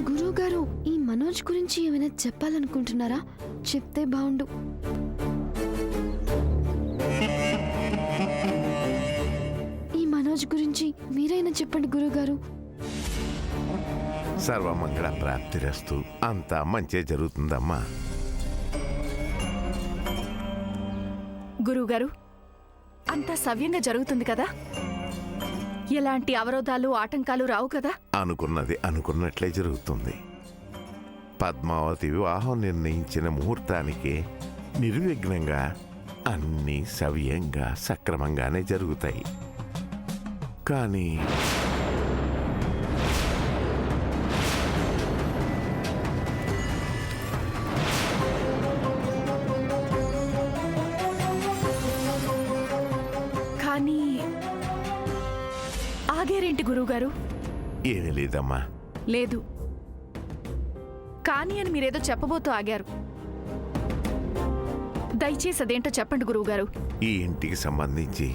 గురువు గారు ఈ మనోజ్ గురించి ఏమైనా చెప్పాలనుకుంటున్నారా? చెప్తే బాగుండు. ఈ మనోజ్ గురించి మీరైనా చెప్పండి గురువుగారు. సర్వమంగళ ప్రాప్తిరస్తు. అంతా మంచి జరుగుతుందమ్మా. గురువుగారు, అంతా సవ్యంగా జరుగుతుంది కదా? ఎలాంటి అవరోధాలు ఆటంకాలు రావు కదా? అనుకున్నది అనుకున్నట్లే జరుగుతుంది. పద్మావతి వివాహం నిర్ణయించిన ముహూర్తానికే నిర్విఘ్నంగా అన్నీ సవ్యంగా సక్రమంగానే జరుగుతాయి. కానీ కానీ ఆగేరేంటి గురువుగారు? ఏమీ లేదమ్మా. లేదు కానీ అని మీరేదో చెప్పబోతూ ఆగారు. దయచేసి అదేంటో చెప్పండి గురువుగారు. ఈ ఇంటికి సంబంధించి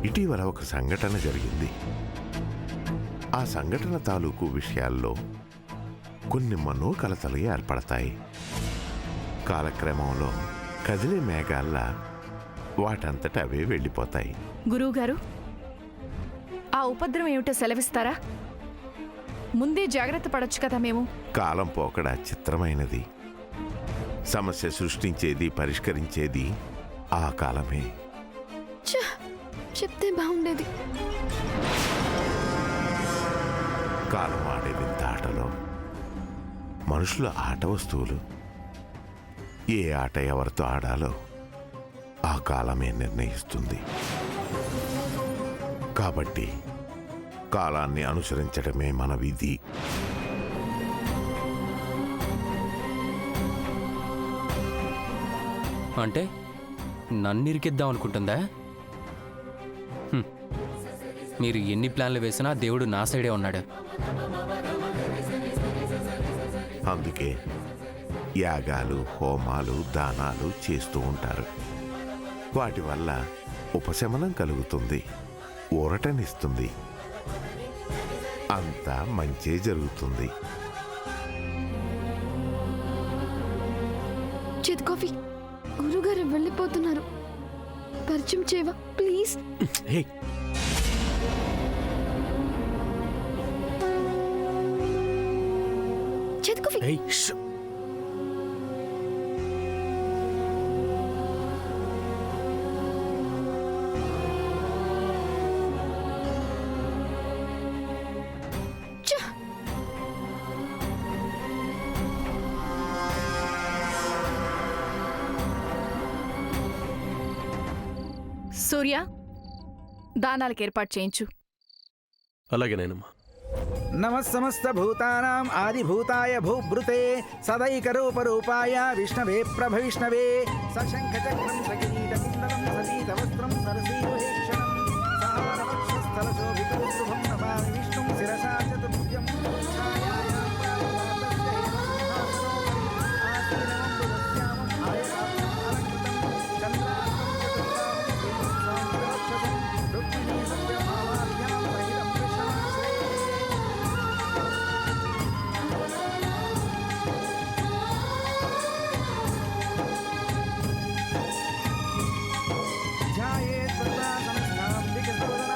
ఇటీవల ఒక సంఘటన జరిగింది. ఆ సంఘటన తాలూకు విషయాల్లో కొన్ని మనోకలతలు ఏర్పడతాయి. కాలక్రమంలో కదిలే మేఘాల్లా వాటంతట అవే వెళ్ళిపోతాయి. గురువుగారు, ఆ ఉపద్రవం ఏమిటో సెలవిస్తారా? ముందే జాగ్రత్త పడొచ్చు కదా మేము. కాలం పోకడ చిత్రమైనది. సమస్య సృష్టించేది పరిష్కరించేది ఆ కాలమే. చెప్తే బాగుండేది. కాలం ఆడే వింత ఆటలో మనుషుల ఆట వస్తువులు. ఏ ఆట ఎవరితో ఆడాలో ఆ కాలమే నిర్ణయిస్తుంది. కాబట్టి కాలాన్ని అనుసరించడమే మన విధి. అంటే నన్ను ఇరికిద్దాం అనుకుంటుందా? మీరు ఎన్ని ప్లాన్లు వేసినా దేవుడు నా సైడే ఉన్నాడు. అందుకే యాగాలు హోమాలు దానాలు చేస్తూ ఉంటారు. వాటి వల్ల ఉపశమనం కలుగుతుంది, ఊరటనిస్తుంది. అంతా మంచే జరుగుతుంది. చేతి కాఫీ. గురుగారు వెళ్ళిపోతున్నారు. పరిచయం చేయవా ప్లీజ్? చేతి కాఫీ. సూర్య, దానాలకు ఏర్పాటు చేయించు. అలాగేనేనమ్మా. నమః సమస్త భూతానాం ఆదిభూతాయ భూభృతే సదైకరూపరూపాయ విష్ణవే ప్రభవిష్ణవే సశంఖచక్రం సకిరీటకుండలం సతీతవస్త్రం సరసీవహేక్షణం సహారవక్షస్థలశోభితో శుభం నమామి విష్ణుం శిరసా చతుర్భుజం ధ్యాయేత్ సదా సమస్తాం వికసితం